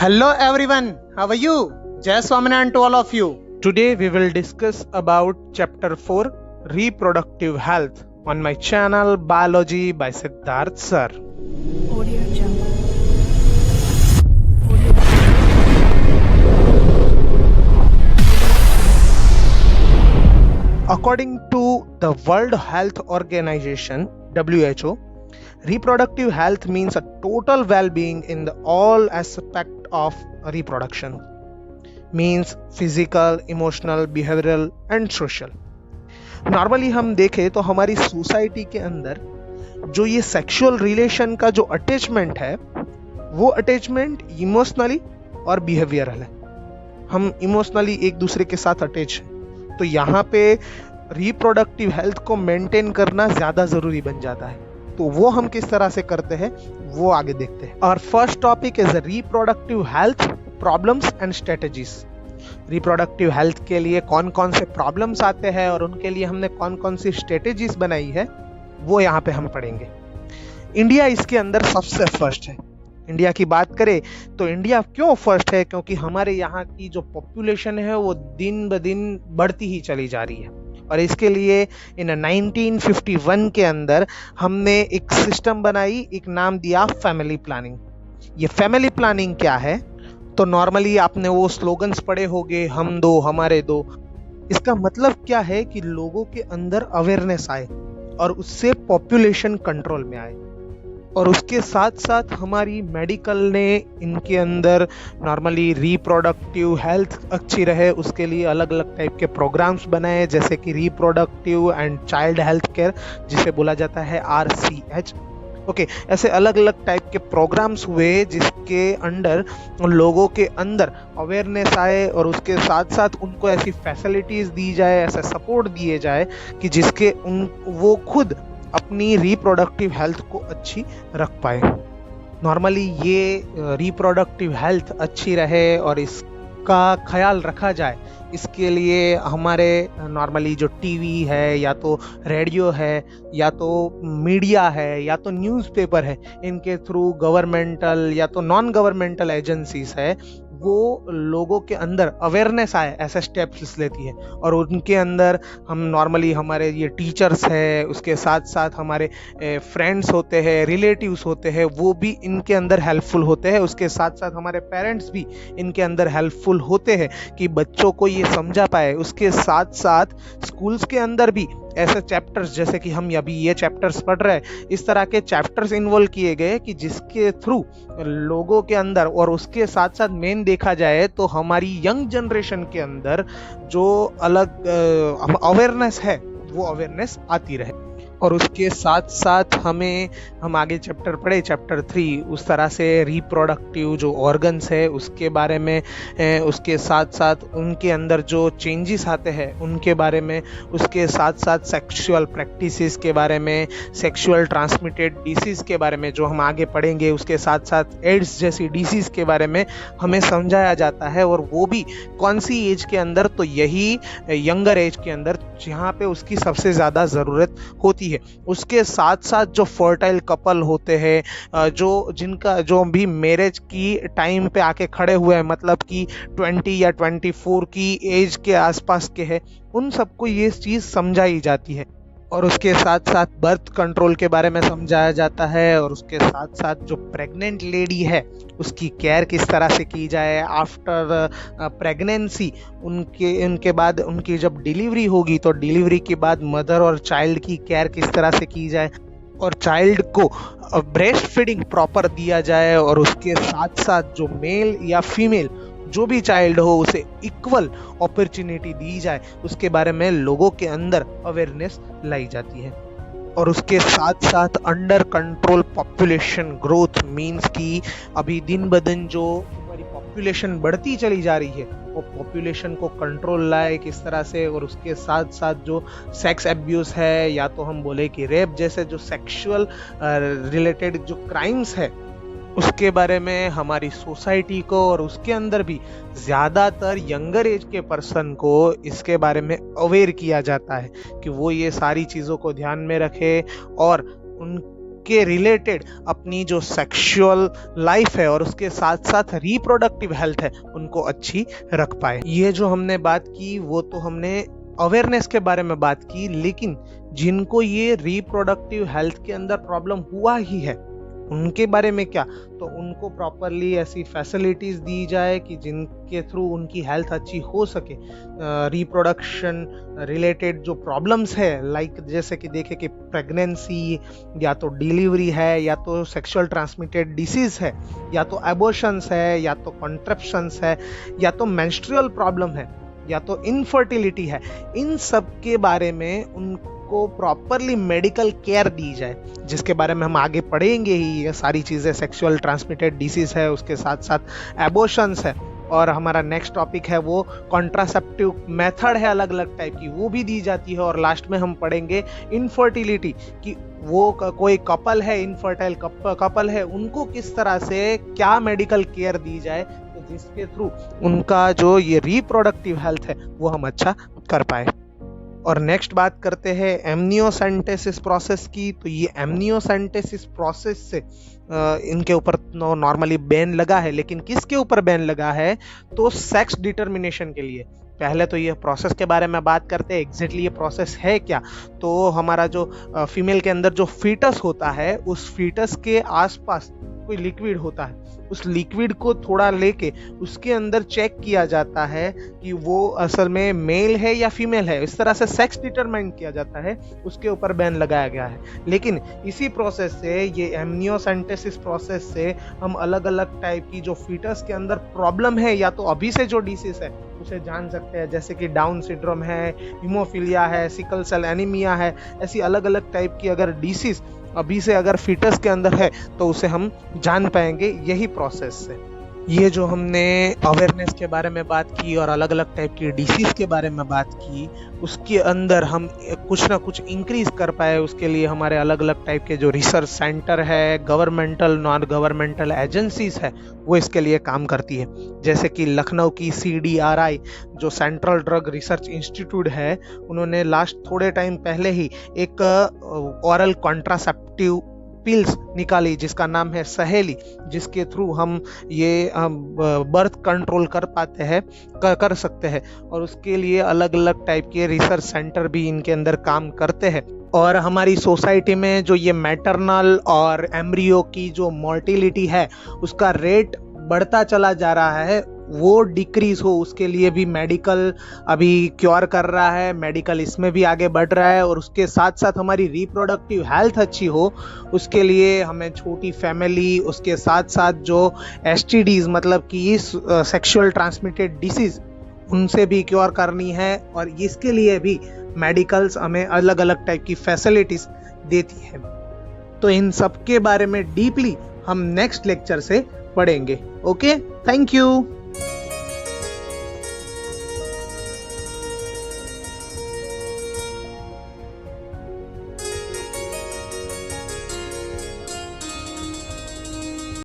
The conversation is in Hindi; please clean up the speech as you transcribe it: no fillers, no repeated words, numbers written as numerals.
Hello everyone, how are you? Jai Swaminarayan to all of you. Today we will discuss about chapter 4 reproductive health on my channel Biology by Siddharth sir. Audio Jungle. According to the World Health Organization WHO, reproductive health means a total well-being in the all aspect of reproduction. Means physical, emotional, behavioral and social. Normally हम देखें तो हमारी सोसाइटी के अंदर जो ये सेक्सुअल रिलेशन का जो अटैचमेंट है वो अटैचमेंट इमोशनली और बिहेवियरल है। हम इमोशनली एक दूसरे के साथ अटैच हैं, तो यहाँ पे रिप्रोडक्टिव हेल्थ को मेंटेन करना ज़्यादा ज़रूरी बन जाता है। तो वो हम किस तरह से करते हैं वो आगे देखते हैं। और first topic is reproductive health problems and strategies. Reproductive health के लिए कौन कौन से प्रॉब्लम्स आते हैं और उनके लिए हमने कौन कौन सी स्ट्रेटेजीज बनाई है वो यहाँ पे हम पढ़ेंगे। इंडिया इसके अंदर सबसे फर्स्ट है। इंडिया की बात करें तो इंडिया क्यों फर्स्ट है, क्योंकि हमारे यहाँ की जो पॉपुलेशन है वो दिन ब दिन बढ़ती ही चली जा रही है। और इसके लिए इन 1951 के अंदर हमने एक सिस्टम बनाई, एक नाम दिया फैमिली प्लानिंग। ये फैमिली प्लानिंग क्या है, तो नॉर्मली आपने वो स्लोगन्स पढ़े होंगे, हम दो हमारे दो। इसका मतलब क्या है कि लोगों के अंदर अवेयरनेस आए और उससे पॉपुलेशन कंट्रोल में आए। और उसके साथ साथ हमारी मेडिकल ने इनके अंदर नॉर्मली रिप्रोडक्टिव हेल्थ अच्छी रहे उसके लिए अलग अलग टाइप के प्रोग्राम्स बनाए, जैसे कि reproductive and child health care जिसे बोला जाता है RCH। ओके, ऐसे अलग अलग टाइप के प्रोग्राम्स हुए जिसके अंडर लोगों के अंदर अवेयरनेस आए और उसके साथ साथ उनको ऐसी फैसिलिटीज़ दी जाए, ऐसा सपोर्ट दिए जाए कि जिसके वो खुद अपनी रिप्रोडक्टिव हेल्थ को अच्छी रख पाए। नॉर्मली ये रिप्रोडक्टिव हेल्थ अच्छी रहे और इसका ख्याल रखा जाए, इसके लिए हमारे नॉर्मली जो टीवी है या तो रेडियो है या तो मीडिया है या तो न्यूज़पेपर है, इनके थ्रू गवर्नमेंटल या तो नॉन गवर्नमेंटल एजेंसीज है, वो लोगों के अंदर अवेयरनेस आए ऐसे स्टेप्स लेती है। और उनके अंदर हम नॉर्मली हमारे ये टीचर्स है, उसके साथ साथ हमारे फ्रेंड्स होते हैं, रिलेटिव्स होते हैं, वो भी इनके अंदर हेल्पफुल होते हैं। उसके साथ साथ हमारे पेरेंट्स भी इनके अंदर हेल्पफुल होते हैं कि बच्चों को ये समझा पाए। उसके साथ साथ स्कूल्स के अंदर भी ऐसे चैप्टर्स, जैसे कि हम अभी ये चैप्टर्स पढ़ रहे हैं, इस तरह के चैप्टर्स इन्वॉल्व किए गए कि जिसके थ्रू लोगों के अंदर, और उसके साथ साथ मेन देखा जाए तो हमारी यंग जनरेशन के अंदर जो अलग अवेयरनेस है वो अवेयरनेस आती रहे। और उसके साथ साथ हम आगे चैप्टर पढ़े, चैप्टर 3, उस तरह से रिप्रोडक्टिव जो ऑर्गन्स है उसके बारे में, उसके साथ साथ उनके अंदर जो चेंजेस आते हैं उनके बारे में, उसके साथ साथ सेक्सुअल प्रैक्टिसेस के बारे में, सेक्सुअल ट्रांसमिटेड डिसीज़ के बारे में जो हम आगे पढ़ेंगे, उसके साथ साथ एड्स जैसी डिसीज़ के बारे में हमें समझाया जाता है। और वो भी कौन सी एज के अंदर, तो यही यंगर एज के अंदर जहाँ पे उसकी सबसे ज़्यादा ज़रूरत होती है। उसके साथ साथ जो फर्टाइल कपल होते हैं, जो भी मैरिज की टाइम पे आके खड़े हुए हैं, मतलब कि 20 या 24 की एज के आसपास के हैं, उन सबको ये चीज़ समझाई जाती है। और उसके साथ साथ बर्थ कंट्रोल के बारे में समझाया जाता है। और उसके साथ साथ जो प्रेग्नेंट लेडी है उसकी केयर किस तरह से की जाए, आफ्टर प्रेगनेंसी उनके बाद उनकी जब डिलीवरी होगी तो डिलीवरी के बाद मदर और चाइल्ड की केयर किस तरह से की जाए, और चाइल्ड को ब्रेस्ट फीडिंग प्रॉपर दिया जाए। और उसके साथ साथ जो मेल या फीमेल जो भी चाइल्ड हो उसे इक्वल अपॉर्चुनिटी दी जाए, उसके बारे में लोगों के अंदर अवेयरनेस लाई जाती है। और उसके साथ साथ under control population growth, means कि अभी दिन ब दिन जो हमारी पॉपुलेशन बढ़ती चली जा रही है वो पॉपुलेशन को कंट्रोल लाए किस तरह से। और उसके साथ साथ जो सेक्स एब्यूज है या तो हम बोले कि रेप जैसे जो सेक्सुअल रिलेटेड जो क्राइम्स है उसके बारे में हमारी सोसाइटी को और उसके अंदर भी ज़्यादातर यंगर एज के पर्सन को इसके बारे में अवेयर किया जाता है कि वो ये सारी चीज़ों को ध्यान में रखे और उन के रिलेटेड अपनी जो सेक्सुअल लाइफ है और उसके साथ साथ रिप्रोडक्टिव हेल्थ है उनको अच्छी रख पाए। ये जो हमने बात की वो तो हमने अवेयरनेस के बारे में बात की, लेकिन जिनको ये रिप्रोडक्टिव हेल्थ के अंदर प्रॉब्लम हुआ ही है उनके बारे में क्या, तो उनको प्रॉपरली ऐसी फैसिलिटीज दी जाए कि जिनके थ्रू उनकी हेल्थ अच्छी हो सके। रिप्रोडक्शन रिलेटेड जो प्रॉब्लम्स है, लाइक जैसे कि देखें कि प्रेगनेंसी या तो डिलीवरी है या तो सेक्सुअल ट्रांसमिटेड डिसीज है या तो एबॉर्शंस है या तो कॉन्ट्रैप्शंस है या तो मेंस्ट्रुअल प्रॉब्लम है या तो इनफर्टिलिटी है, इन सब के बारे में उनको प्रॉपरली मेडिकल केयर दी जाए, जिसके बारे में हम आगे पढ़ेंगे ही। ये सारी चीज़ें सेक्सुअल ट्रांसमिटेड डिसीज है, उसके साथ साथ एबॉर्शंस है, और हमारा नेक्स्ट टॉपिक है वो कॉन्ट्रासेप्टिव मेथड है अलग अलग टाइप की, वो भी दी जाती है। और लास्ट में हम पढ़ेंगे इनफर्टिलिटी कि वो कोई कपल है, इनफर्टाइल कपल है, उनको किस तरह से क्या मेडिकल केयर दी जाए तो जिसके थ्रू उनका जो ये रिप्रोडक्टिव हेल्थ है वो हम अच्छा कर पाए। और नेक्स्ट बात करते हैं एमनियोसेंटेसिस प्रोसेस की। तो ये एमनियोसेंटेसिस प्रोसेस से इनके ऊपर नॉर्मली बैन लगा है, लेकिन किसके ऊपर बैन लगा है, तो सेक्स डिटर्मिनेशन के लिए। पहले तो ये प्रोसेस के बारे में बात करते हैं, एग्जैक्टली ये प्रोसेस है क्या। तो हमारा जो फीमेल के अंदर जो फीटस होता है, उस फीटस के आसपास कोई लिक्विड होता है, उस लिक्विड को थोड़ा लेके उसके अंदर चेक किया जाता है कि वो असल में मेल है या फीमेल है। इस तरह से सेक्स डिटरमाइन किया जाता है, उसके ऊपर बैन लगाया गया है। लेकिन इसी प्रोसेस से, ये एमनियोसेंटेसिस प्रोसेस से, हम अलग अलग टाइप की जो फीटस के अंदर प्रॉब्लम है या तो अभी से जो डिसीज है उसे जान सकते हैं, जैसे कि डाउन सिंड्रोम है, हीमोफीलिया है, सिकल सेल एनीमिया है। ऐसी अलग अलग टाइप की अगर डिसीज अभी से अगर फीटस के अंदर है तो उसे हम जान पाएंगे यही प्रोसेस से। ये जो हमने अवेयरनेस के बारे में बात की और अलग अलग टाइप की डिसीज के बारे में बात की, उसके अंदर हम कुछ ना कुछ इंक्रीज कर पाए, उसके लिए हमारे अलग अलग टाइप के जो रिसर्च सेंटर है, गवर्नमेंटल नॉन गवर्नमेंटल एजेंसीज है, वो इसके लिए काम करती है। जैसे कि लखनऊ की CDRI जो सेंट्रल ड्रग रिसर्च इंस्टीट्यूट है, उन्होंने लास्ट थोड़े टाइम पहले ही एक ओरल कॉन्ट्रासेप्टिव पिल्स निकाली जिसका नाम है सहेली, जिसके थ्रू हम ये बर्थ कंट्रोल कर पाते हैं, कर सकते हैं। और उसके लिए अलग अलग टाइप के रिसर्च सेंटर भी इनके अंदर काम करते हैं। और हमारी सोसाइटी में जो ये मैटरनल और एम्ब्रियो की जो मोर्टिलिटी है उसका रेट बढ़ता चला जा रहा है, वो डिक्रीज हो, उसके लिए भी मेडिकल अभी क्योर कर रहा है, मेडिकल इसमें भी आगे बढ़ रहा है। और उसके साथ साथ हमारी रिप्रोडक्टिव हेल्थ अच्छी हो, उसके लिए हमें छोटी फैमिली, उसके साथ साथ जो STDs मतलब कि सेक्सुअल ट्रांसमिटेड डिसीज, उनसे भी क्योर करनी है। और इसके लिए भी मेडिकल्स हमें अलग अलग टाइप की फैसिलिटीज देती है। तो इन सब के बारे में डीपली हम नेक्स्ट लेक्चर से पढ़ेंगे। Okay, thank you.